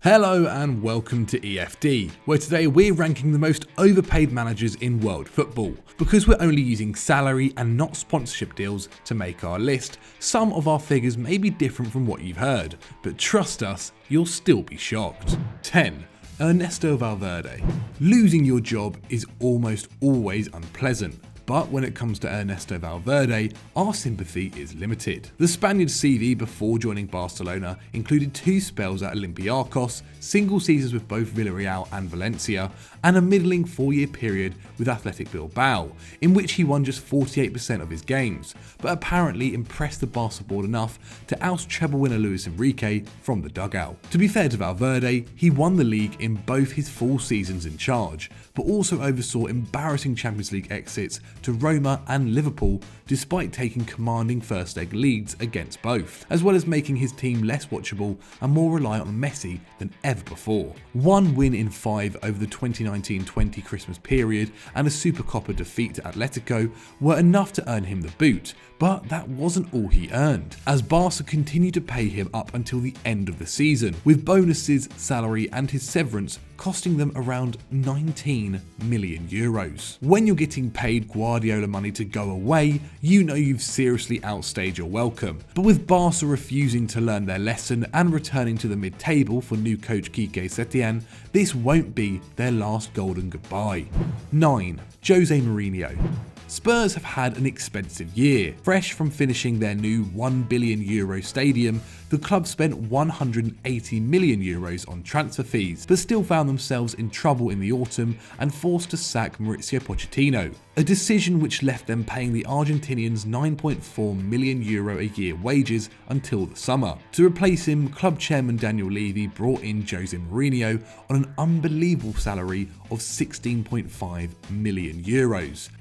Hello and welcome to EFD, where today we're ranking the most overpaid managers in world football. Because we're only using salary and not sponsorship deals to make our list, some of our figures may be different from what you've heard, but trust us, you'll still be shocked. 10. Ernesto Valverde. Losing your job is almost always unpleasant. But when it comes to Ernesto Valverde, our sympathy is limited. The Spaniard's CV before joining Barcelona included 2 spells at Olympiacos, single seasons with both Villarreal and Valencia, and a middling 4-year period with Athletic Bilbao, in which he won just 48% of his games, but apparently impressed the Barca board enough to oust treble winner Luis Enrique from the dugout. To be fair to Valverde, he won the league in both his full seasons in charge, but also oversaw embarrassing Champions League exits to Roma and Liverpool despite taking commanding first leg leads against both, as well as making his team less watchable and more reliant on Messi than ever before. 1 win in 5 over the 2019-20 Christmas period and a Supercopa defeat to Atletico were enough to earn him the boot, but that wasn't all he earned, as Barca continued to pay him up until the end of the season, with bonuses, salary and his severance costing them around 19 million euros. When you're getting paid Guardiola money to go away, you know you've seriously outstayed your welcome. But with Barca refusing to learn their lesson and returning to the mid-table for new coach Quique Setién, this won't be their last golden goodbye. 9. Jose Mourinho. Spurs have had an expensive year. Fresh from finishing their new €1 billion stadium, the club spent €180 million on transfer fees, but still found themselves in trouble in the autumn and forced to sack Mauricio Pochettino, a decision which left them paying the Argentinians €9.4 million a year wages until the summer. To replace him, club chairman Daniel Levy brought in Jose Mourinho on an unbelievable salary of €16.5 million,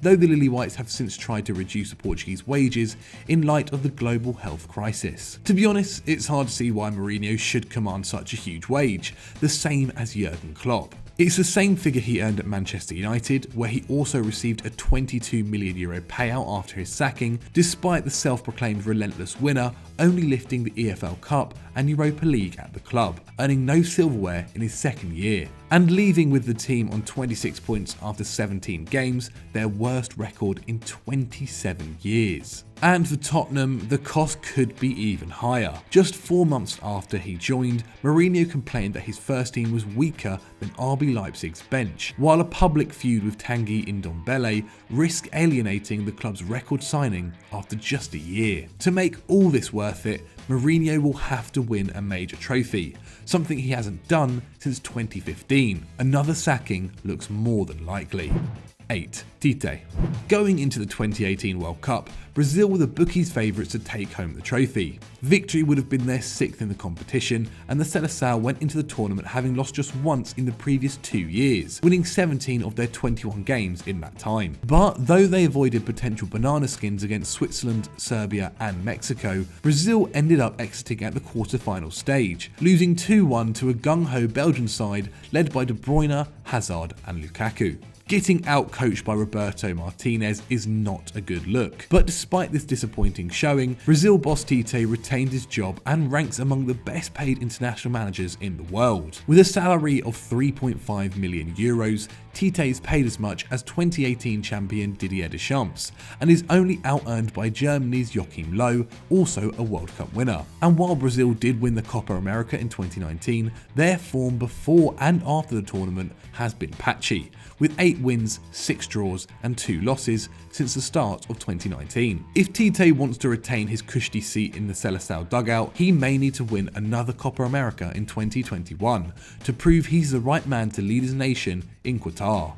though the Lily Whites have since tried to reduce the Portuguese wages in light of the global health crisis. To be honest, it's hard to see why Mourinho should command such a huge wage, the same as Juergen Klopp. It's the same figure he earned at Manchester United, where he also received a €22 million payout after his sacking, despite the self-proclaimed relentless winner only lifting the EFL Cup and Europa League at the club, earning no silverware in his second year, and leaving with the team on 26 points after 17 games, their worst record in 27 years. And for Tottenham, the cost could be even higher. Just 4 months after he joined, Mourinho complained that his first team was weaker than RB Leipzig's bench, while a public feud with Tanguy Ndombele risked alienating the club's record signing after just a year. To make all this worth it, Mourinho will have to win a major trophy, something he hasn't done since 2015. Another sacking looks more than likely. 8. Tite. Going into the 2018 World Cup, Brazil were the bookies' favourites to take home the trophy. Victory would have been their 6th in the competition, and the Seleção went into the tournament having lost just once in the previous 2 years, winning 17 of their 21 games in that time. But though they avoided potential banana skins against Switzerland, Serbia and Mexico, Brazil ended up exiting at the quarter-final stage, losing 2-1 to a gung-ho Belgian side led by De Bruyne, Hazard and Lukaku. Getting out-coached by Roberto Martinez is not a good look. But despite this disappointing showing, Brazil boss Tite retained his job and ranks among the best paid international managers in the world. With a salary of €3.5 million, Tite is paid as much as 2018 champion Didier Deschamps, and is only out-earned by Germany's Joachim Löw, also a World Cup winner. And while Brazil did win the Copa America in 2019, their form before and after the tournament has been patchy, with 8 wins, 6 draws and 2 losses since the start of 2019. If Tite wants to retain his cushy seat in the Seleção dugout, he may need to win another Copa America in 2021 to prove he's the right man to lead his nation in Qatar.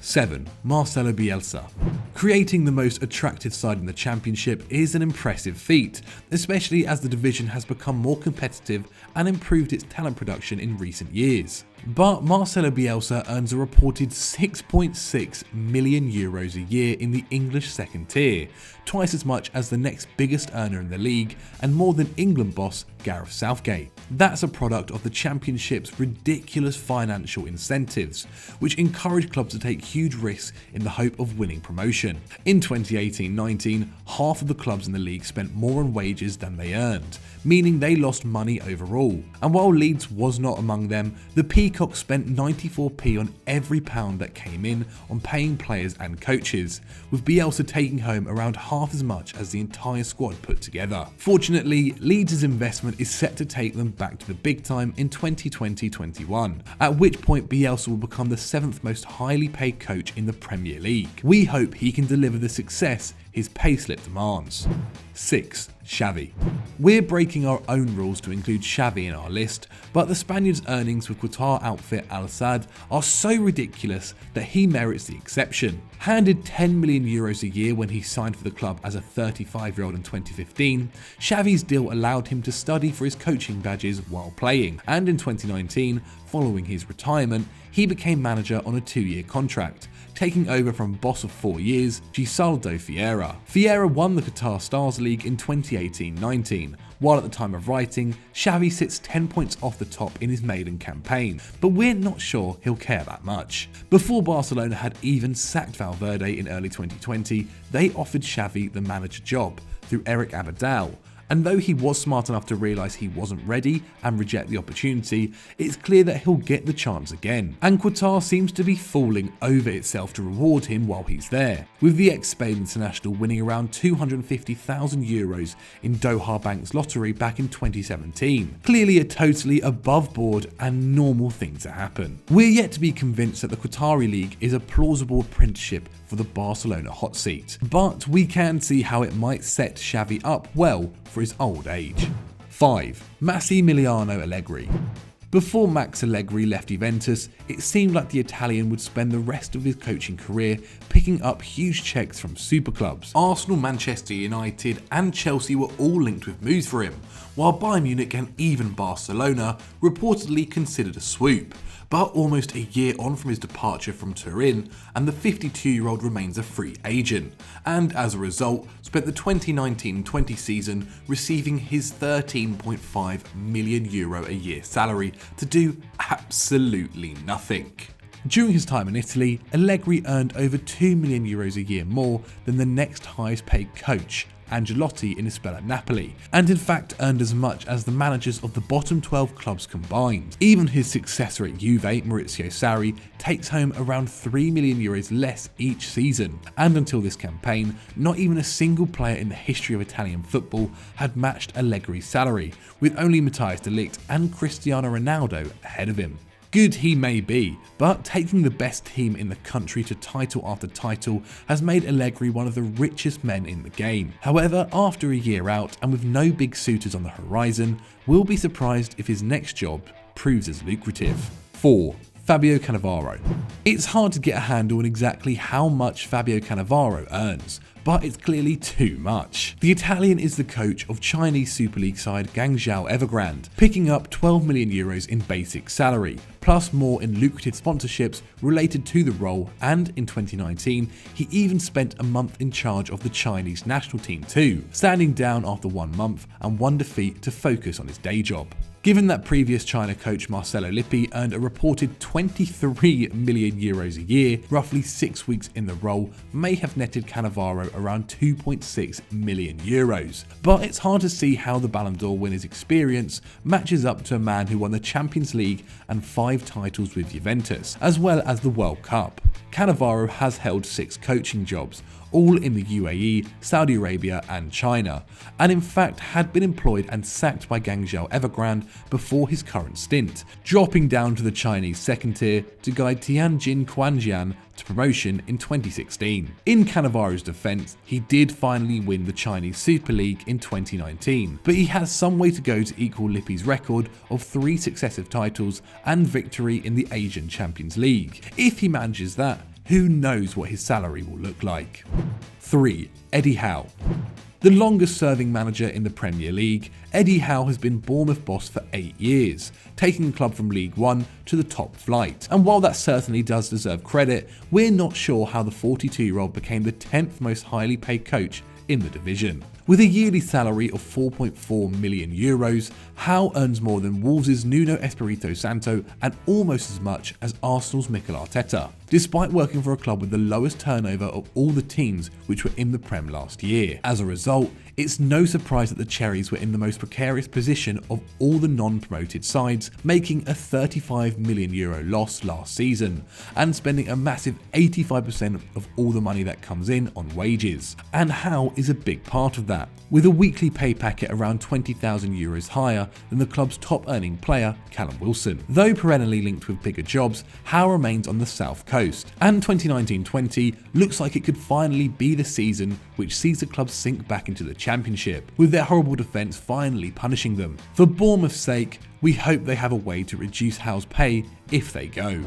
7. Marcelo Bielsa. Creating the most attractive side in the championship is an impressive feat, especially as the division has become more competitive and improved its talent production in recent years. But Marcelo Bielsa earns a reported €6.6 million a year in the English second tier, twice as much as the next biggest earner in the league and more than England boss Gareth Southgate. That's a product of the Championship's ridiculous financial incentives, which encourage clubs to take huge risks in the hope of winning promotion. In 2018-19, half of the clubs in the league spent more on wages than they earned, meaning they lost money overall. And while Leeds was not among them, the Peacocks spent 94p on every pound that came in on paying players and coaches, with Bielsa taking home around half as much as the entire squad put together. Fortunately, Leeds' investment is set to take them back to the big time in 2020-21, at which point Bielsa will become the 7th most highly paid coach in the Premier League. We hope he can deliver the success his payslip demands. 6. Xavi. We're breaking our own rules to include Xavi in our list, but the Spaniard's earnings with Qatar outfit Al Sadd are so ridiculous that he merits the exception. Handed €10 million a year when he signed for the club as a 35-year-old in 2015, Xavi's deal allowed him to study for his coaching badges while playing, and in 2019, following his retirement, he became manager on a 2-year contract, taking over from boss of 4 years, Gisaldo Vieira. Vieira won the Qatar Stars League in 2018-19, while at the time of writing, Xavi sits 10 points off the top in his maiden campaign, but we're not sure he'll care that much. Before Barcelona had even sacked Valverde in early 2020, they offered Xavi the manager job through Eric Abidal. And though he was smart enough to realise he wasn't ready and reject the opportunity, it's clear that he'll get the chance again. And Qatar seems to be falling over itself to reward him while he's there, with the ex-Spain international winning around €250,000 in Doha Bank's lottery back in 2017. Clearly a totally above board and normal thing to happen. We're yet to be convinced that the Qatari League is a plausible apprenticeship for the Barcelona hot seat, but we can see how it might set Xavi up well for his old age. 5. Massimiliano Allegri. Before Max Allegri left Juventus, it seemed like the Italian would spend the rest of his coaching career picking up huge checks from super clubs. Arsenal, Manchester United and Chelsea were all linked with moves for him, while Bayern Munich and even Barcelona reportedly considered a swoop. But almost a year on from his departure from Turin, and the 52-year-old remains a free agent, and as a result spent the 2019-20 season receiving his €13.5 million a year salary to do absolutely nothing. During his time in Italy, Allegri earned over €2 million a year more than the next highest paid coach, Ancelotti, in his spell at Napoli, and in fact earned as much as the managers of the bottom 12 clubs combined. Even his successor at Juve, Maurizio Sarri, takes home around €3 million less each season, and until this campaign, not even a single player in the history of Italian football had matched Allegri's salary, with only Matthias de Ligt and Cristiano Ronaldo ahead of him. Good he may be, but taking the best team in the country to title after title has made Allegri one of the richest men in the game. However, after a year out and with no big suitors on the horizon, we'll be surprised if his next job proves as lucrative. 4. Fabio Cannavaro. It's hard to get a handle on exactly how much Fabio Cannavaro earns, but it's clearly too much. The Italian is the coach of Chinese Super League side Guangzhou Evergrande, picking up €12 million in basic salary, plus more in lucrative sponsorships related to the role, and in 2019, he even spent a month in charge of the Chinese national team too, standing down after 1 month and 1 defeat to focus on his day job. Given that previous China coach Marcelo Lippi earned a reported €23 million a year, roughly 6 weeks in the role may have netted Cannavaro around €2.6 million. But it's hard to see how the Ballon d'Or winner's experience matches up to a man who won the Champions League and 5 titles with Juventus, as well as the World Cup. Cannavaro has held 6 coaching jobs, all in the UAE, Saudi Arabia and China, and in fact had been employed and sacked by Guangzhou Evergrande before his current stint, dropping down to the Chinese second tier to guide Tianjin Quanjian to promotion in 2016. In Cannavaro's defence, he did finally win the Chinese Super League in 2019, but he has some way to go to equal Lippi's record of 3 successive titles and victory in the Asian Champions League. If he manages that, who knows what his salary will look like. 3. Eddie Howe. The longest serving manager in the Premier League, Eddie Howe has been Bournemouth boss for 8 years, taking the club from League One to the top flight. And while that certainly does deserve credit, we're not sure how the 42-year-old became the 10th most highly paid coach in the division. With a yearly salary of €4.4 million, Howe earns more than Wolves' Nuno Espirito Santo and almost as much as Arsenal's Mikel Arteta, despite working for a club with the lowest turnover of all the teams which were in the Prem last year. As a result, it's no surprise that the Cherries were in the most precarious position of all the non-promoted sides, making a €35 million loss last season and spending a massive 85% of all the money that comes in on wages. And Howe is a big part of that, with a weekly pay packet around €20,000 higher than the club's top earning player, Callum Wilson. Though perennially linked with bigger jobs, Howe remains on the south coast, and 2019-20 looks like it could finally be the season which sees the club sink back into the Championship, with their horrible defence finally punishing them. For Bournemouth's sake, we hope they have a way to reduce Howe's pay if they go.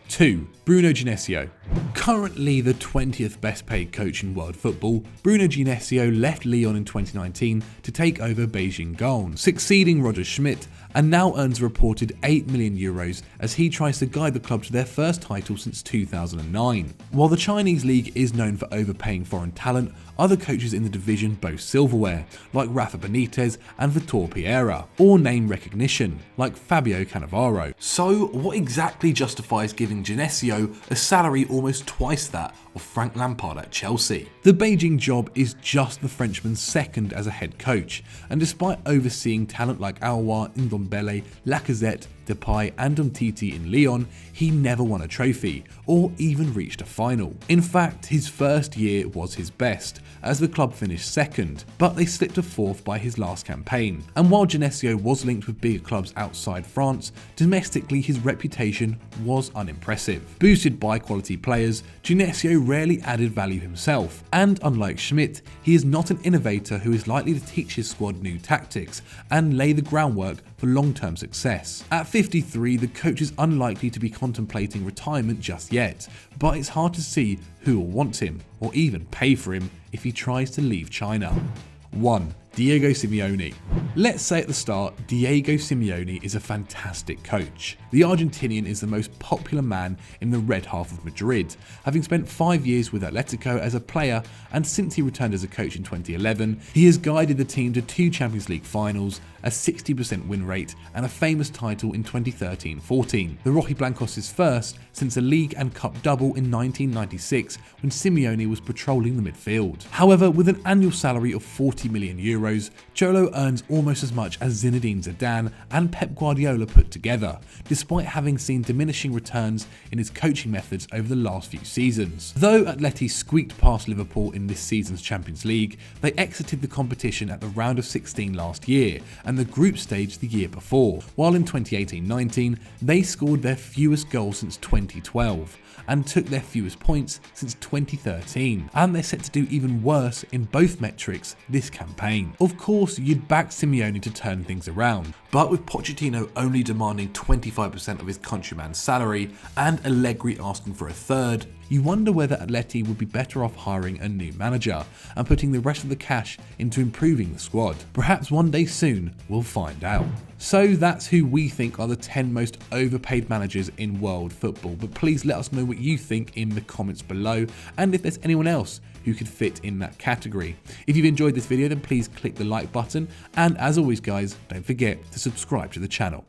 2. Bruno Genesio. Currently the 20th best paid coach in world football, Bruno Genesio left Lyon in 2019 to take over Beijing Gulls, succeeding Roger Schmidt, and now earns a reported €8 million as he tries to guide the club to their first title since 2009. While the Chinese league is known for overpaying foreign talent, other coaches in the division boast silverware, like Rafa Benitez and Vitor Pereira, or name recognition, like Fabio Cannavaro. So what exactly justifies giving Genesio a salary almost twice that of Frank Lampard at Chelsea? The Beijing job is just the Frenchman's second as a head coach, and despite overseeing talent like Aouar, Ndombele, Lacazette, Depay and Umtiti in Lyon, he never won a trophy, or even reached a final. In fact, his first year was his best, as the club finished second, but they slipped to fourth by his last campaign. And while Genesio was linked with bigger clubs outside France, domestically his reputation was unimpressive. Boosted by quality players, Genesio rarely added value himself, and unlike Schmidt, he is not an innovator who is likely to teach his squad new tactics and lay the groundwork for long-term success. At 53, the coach is unlikely to be contemplating retirement just yet, but it's hard to see who will want him, or even pay for him if he tries to leave China. 1. Diego Simeone. Let's say at the start, Diego Simeone is a fantastic coach. The Argentinian is the most popular man in the red half of Madrid, having spent 5 years with Atletico as a player, and since he returned as a coach in 2011, he has guided the team to 2 Champions League finals, a 60% win rate, and a famous title in 2013-14. The Rojiblancos' first since a league and cup double in 1996 when Simeone was patrolling the midfield. However, with an annual salary of €40 million, Cholo earns almost as much as Zinedine Zidane and Pep Guardiola put together, despite having seen diminishing returns in his coaching methods over the last few seasons. Though Atleti squeaked past Liverpool in this season's Champions League, they exited the competition at the round of 16 last year and the group stage the year before, while in 2018-19 they scored their fewest goals since 2012 and took their fewest points since 2013, and they're set to do even worse in both metrics this campaign. Of course, you'd back Simeone to turn things around, but with Pochettino only demanding 25% of his countryman's salary and Allegri asking for a third, you wonder whether Atleti would be better off hiring a new manager and putting the rest of the cash into improving the squad. Perhaps one day soon we'll find out. So that's who we think are the 10 most overpaid managers in world football, but please let us know what you think in the comments below and if there's anyone else who could fit in that category. If you've enjoyed this video, then please click the like button, and as always guys, don't forget to subscribe to the channel.